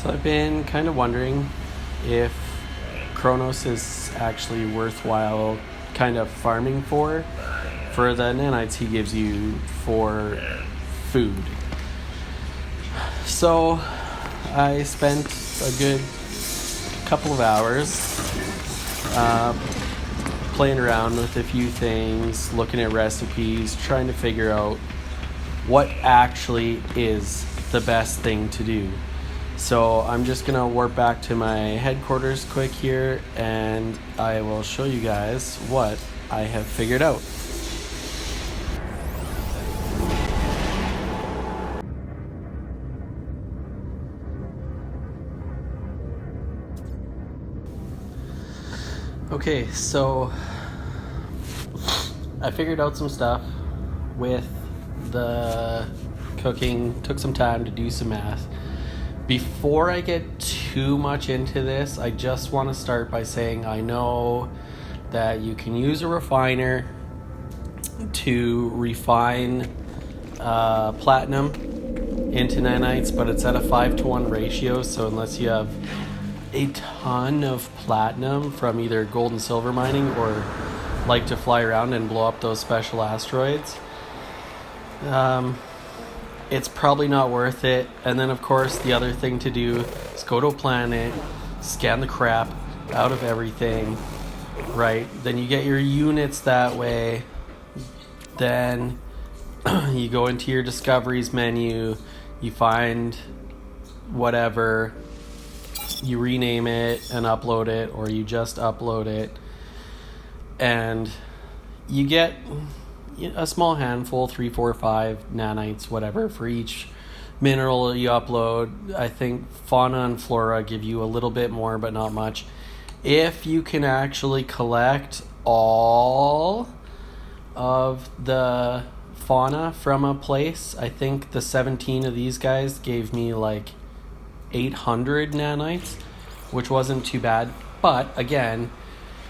So I've been kind of wondering if Chronos is actually worthwhile kind of farming for the nanites he gives you for food. So I spent a good couple of hours playing around with a few things, looking at recipes, trying to figure out what actually is the best thing to do. So I'm just going to warp back to my headquarters quick here, and I will show you guys what I have figured out. Okay, so I figured out some stuff with the cooking, took some time to do some math. Before I get too much into this, I just want to start by saying I know that you can use a refiner to refine platinum into nanites, but it's at a 5-to-1 ratio, so unless you have a ton of platinum from either gold and silver mining or like to fly around and blow up those special asteroids, it's probably not worth it. And then of course the other thing to do is go to a planet, scan the crap out of everything, right? Then you get your units that way. Then you go into your discoveries menu, you find whatever, you rename it and upload it, or you just upload it, and you get a small handful, 3, 4, 5 nanites, whatever, for each mineral you upload. I think fauna and flora give you a little bit more, but not much. If you can actually collect all of the fauna from a place, I think the 17 of these guys gave me like 800 nanites, which wasn't too bad. But again,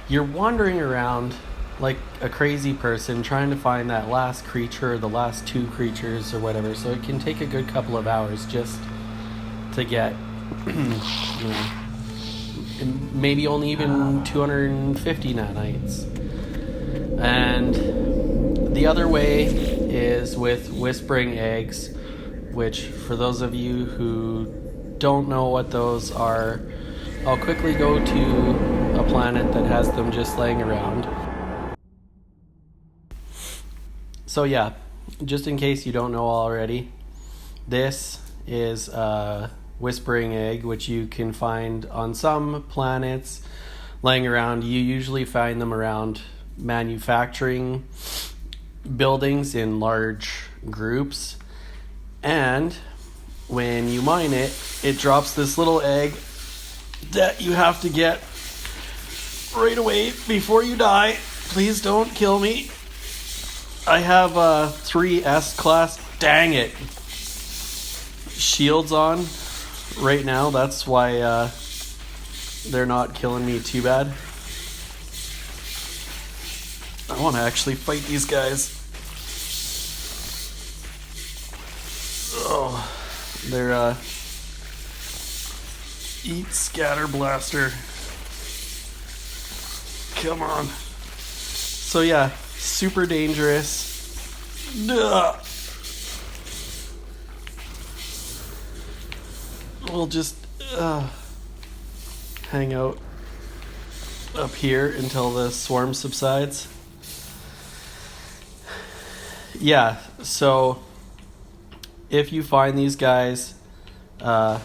you're wandering around like a crazy person trying to find that last creature or the last 2 creatures or whatever, so it can take a good couple of hours just to get maybe only even 250 nanites. And the other way is with whispering eggs, which for those of you who don't know what those are, I'll quickly go to a planet that has them just laying around. So yeah, just in case you don't know already, this is a whispering egg, which you can find on some planets laying around. You usually find them around manufacturing buildings in large groups, and when you mine it, it drops this little egg that you have to get right away before you die. Please don't kill me. I have a 3 S-class, dang it, shields on right now. That's why they're not killing me too bad. I want to actually fight these guys. Oh, they're eat scatter blaster. Come on. So yeah, super dangerous. Ugh. We'll just hang out up here until the swarm subsides. Yeah, so if you find these guys at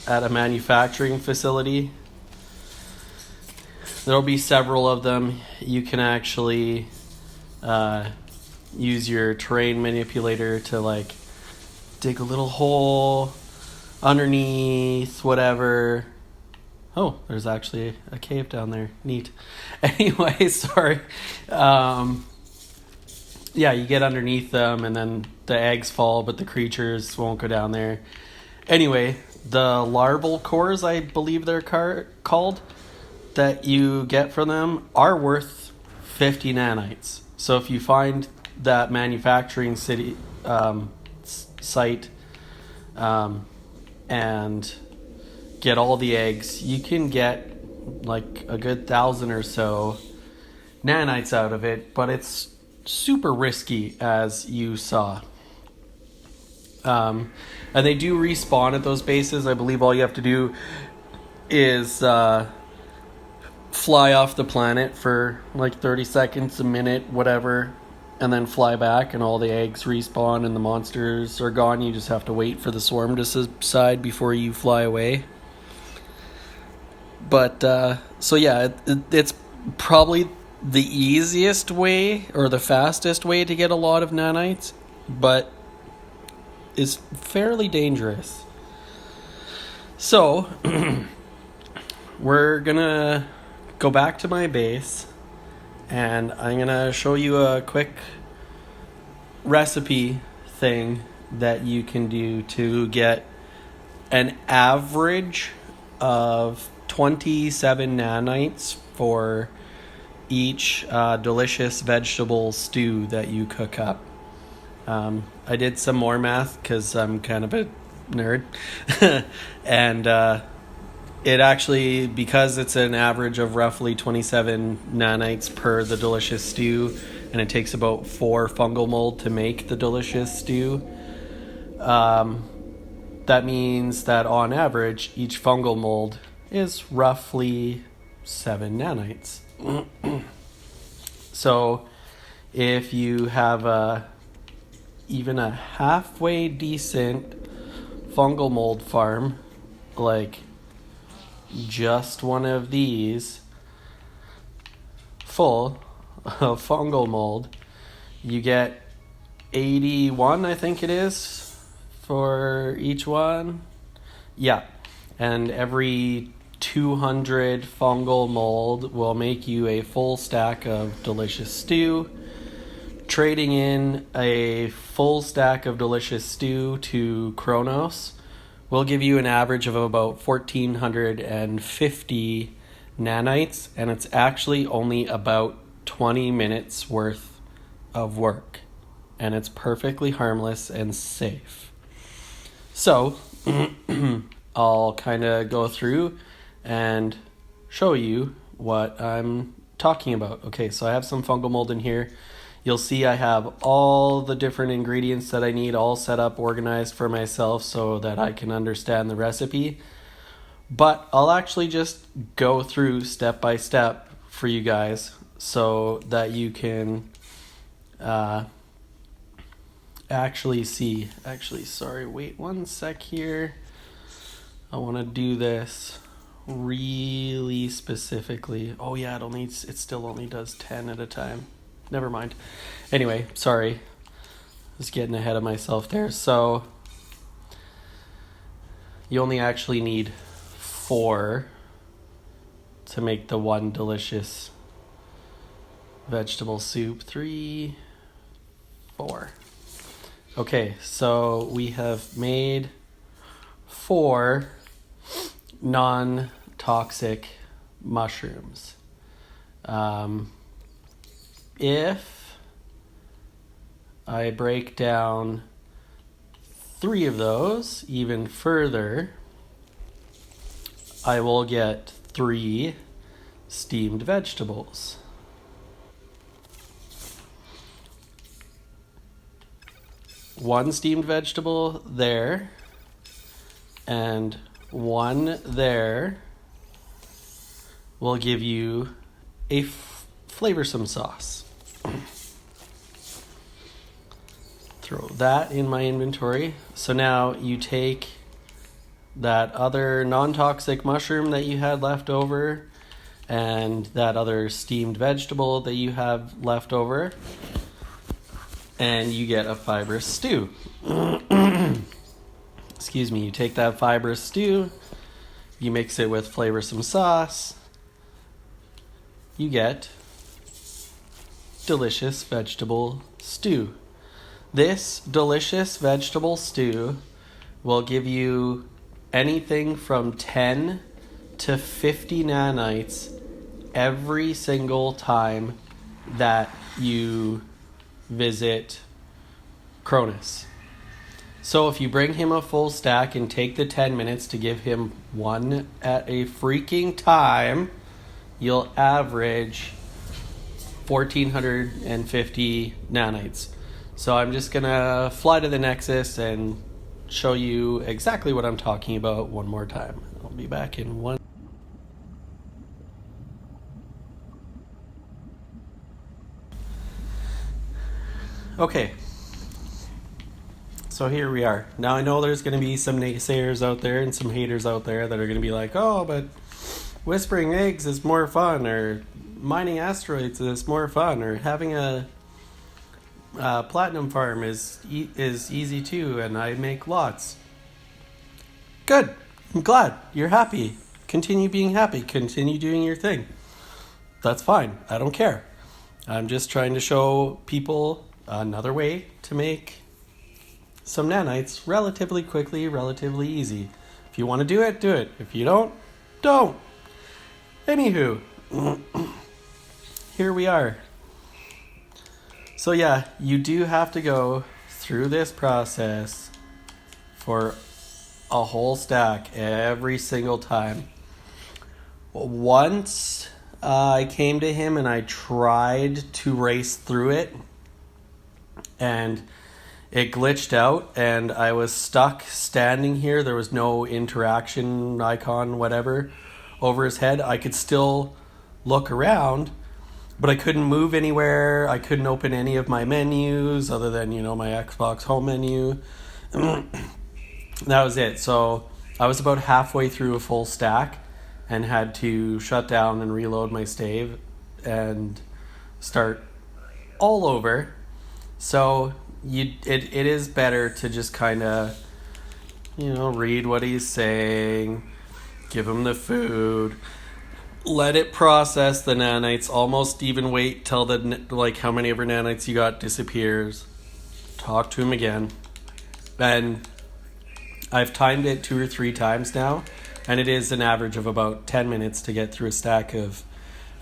a manufacturing facility, there'll be several of them. You can actually use your terrain manipulator to like dig a little hole underneath whatever. Oh, there's actually a cave down there. Neat. Anyway, sorry. Yeah, you get underneath them and then the eggs fall, but the creatures won't go down there. Anyway, the larval cores, I believe they're called, that you get from them are worth 50 nanites. So if you find that manufacturing site and get all the eggs, you can get like a good 1,000 or so nanites out of it, but it's super risky, as you saw. And they do respawn at those bases. I believe all you have to do is fly off the planet for like 30 seconds, a minute, whatever, and then fly back, and all the eggs respawn and the monsters are gone. You just have to wait for the swarm to subside before you fly away. But so yeah, it's probably the easiest way or the fastest way to get a lot of nanites, but is fairly dangerous. So we're gonna go back to my base, and I'm gonna show you a quick recipe thing that you can do to get an average of 27 nanites for each delicious vegetable stew that you cook up. I did some more math because I'm kind of a nerd. And it actually, because it's an average of roughly 27 nanites per the delicious stew, and it takes about 4 fungal mold to make the delicious stew, that means that on average, each fungal mold is roughly 7 nanites. So if you have even a halfway decent fungal mold farm, like just one of these full of fungal mold, you get 81, I think it is, for each one. Yeah, and every 200 fungal mold will make you a full stack of delicious stew. Trading in a full stack of delicious stew to Chronos will give you an average of about 1,450 nanites, and it's actually only about 20 minutes worth of work, and it's perfectly harmless and safe. So I'll kind of go through and show you what I'm talking about. Okay, so I have some fungal mold in here. You'll see I have all the different ingredients that I need all set up, organized for myself so that I can understand the recipe. But I'll actually just go through step by step for you guys so that you can actually see. Actually, sorry, wait one sec here. I want to do this really specifically. Oh yeah, it still only does 10 at a time. Never mind. Anyway, sorry. Just getting ahead of myself there. So you only actually need 4 to make the one delicious vegetable soup. 3, 4. Okay, so we have made 4 non-toxic mushrooms. If I break down 3 of those even further, I will get 3 steamed vegetables. One steamed vegetable there, and 1 there will give you a flavorsome sauce. Throw that in my inventory. So now you take that other non-toxic mushroom that you had left over and that other steamed vegetable that you have left over, and you get a fibrous stew. Excuse me. You take that fibrous stew, you mix it with flavorsome sauce, you get delicious vegetable stew. This delicious vegetable stew will give you anything from 10 to 50 nanites every single time that you visit Cronus. So if you bring him a full stack and take the 10 minutes to give him one at a freaking time, you'll average 1,450 nanites. So I'm just going to fly to the Nexus and show you exactly what I'm talking about one more time. I'll be back in one. Okay. So here we are. Now I know there's going to be some naysayers out there and some haters out there that are going to be like, oh, but whispering eggs is more fun, or mining asteroids is more fun, or having a platinum farm is easy too, and I make lots. Good. I'm glad you're happy. Continue being happy. Continue doing your thing. That's fine. I don't care. I'm just trying to show people another way to make some nanites relatively quickly, relatively easy. If you want to do it, do it. If you don't, don't. Anywho, here we are. So yeah, you do have to go through this process for a whole stack every single time. Once I came to him and I tried to race through it, and it glitched out and I was stuck standing here. There was no interaction icon, whatever, over his head. I could still look around, but I couldn't move anywhere. I couldn't open any of my menus other than, my Xbox home menu. That was it. So I was about halfway through a full stack and had to shut down and reload my stave and start all over. So it is better to just kind of, read what he's saying, give him the food, let it process the nanites, almost even wait till how many of her nanites you got disappears, talk to him again. And I've timed it 2 or 3 times now, and it is an average of about 10 minutes to get through a stack of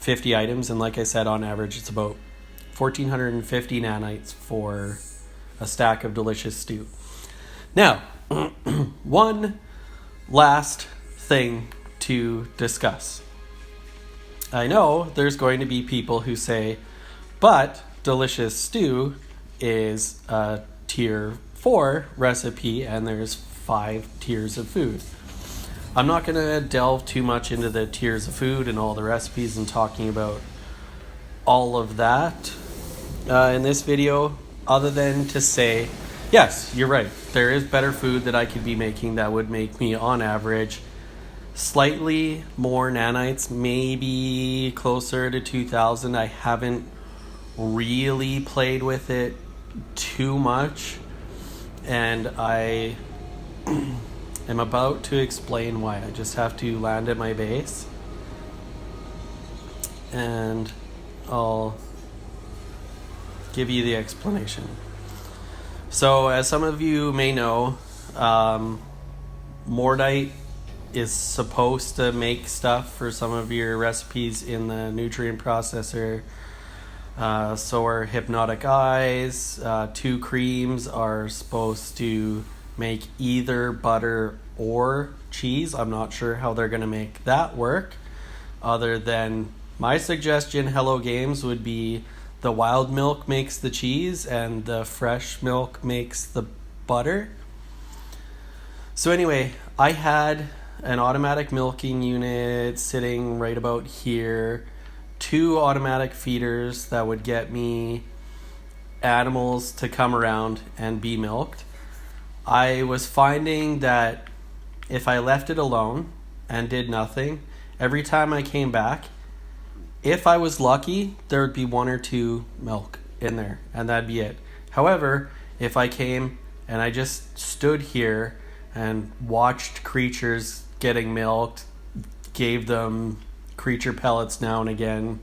50 items. And like I said, on average, it's about 1,450 nanites for a stack of delicious stew. Now, one last thing to discuss. I know there's going to be people who say, but delicious stew is a tier 4 recipe and there's 5 tiers of food. I'm not going to delve too much into the tiers of food and all the recipes and talking about all of that in this video, other than to say, yes, you're right. There is better food that I could be making that would make me, on average, slightly more nanites, maybe closer to 2,000. I haven't really played with it too much, and I am about to explain why. I just have to land at my base, and I'll give you the explanation. So, as some of you may know, Mordite is supposed to make stuff for some of your recipes in the nutrient processor. So are hypnotic eyes. 2 creams are supposed to make either butter or cheese. I'm not sure how they're going to make that work, other than my suggestion, Hello Games, would be the wild milk makes the cheese and the fresh milk makes the butter. So anyway, I had an automatic milking unit sitting right about here, 2 automatic feeders that would get me animals to come around and be milked. I was finding that if I left it alone and did nothing, every time I came back, if I was lucky, there would be 1 or 2 milk in there, and that'd be it. However, if I came and I just stood here and watched creatures getting milked, gave them creature pellets now and again,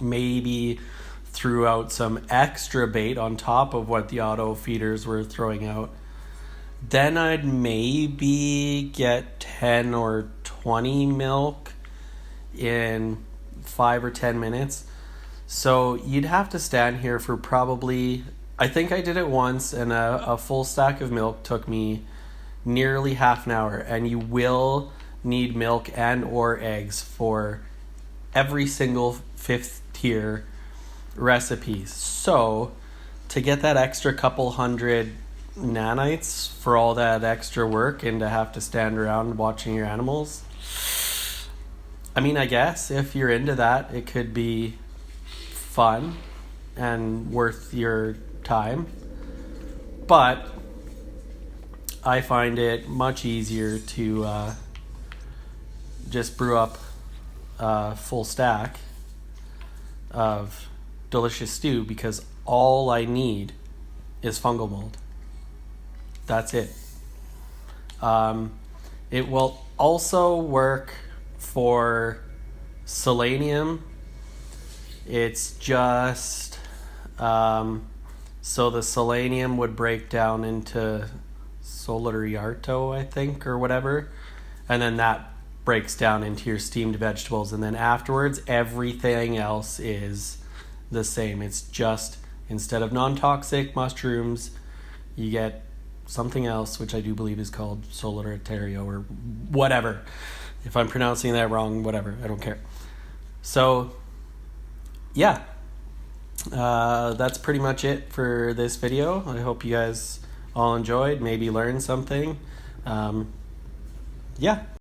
maybe threw out some extra bait on top of what the auto feeders were throwing out, then I'd maybe get 10 or 20 milk in 5 or 10 minutes. So you'd have to stand here for probably, I think I did it once, and a full stack of milk took me nearly half an hour. And you will need milk and or eggs for every single 5th tier recipe. So to get that extra couple hundred nanites for all that extra work and to have to stand around watching your animals, I mean, I guess if you're into that, it could be fun and worth your time. But I find it much easier to just brew up a full stack of delicious stew, because all I need is fungal mold. That's it. It will also work for selenium. It's just so the selenium would break down into solariarto, I think, or whatever, and then that breaks down into your steamed vegetables, and then afterwards everything else is the same. It's just, instead of non-toxic mushrooms, you get something else, which I do believe is called solariario or whatever. If I'm pronouncing that wrong, whatever, I don't care. So yeah, that's pretty much it for this video. I hope you guys all enjoyed, maybe learned something. Yeah.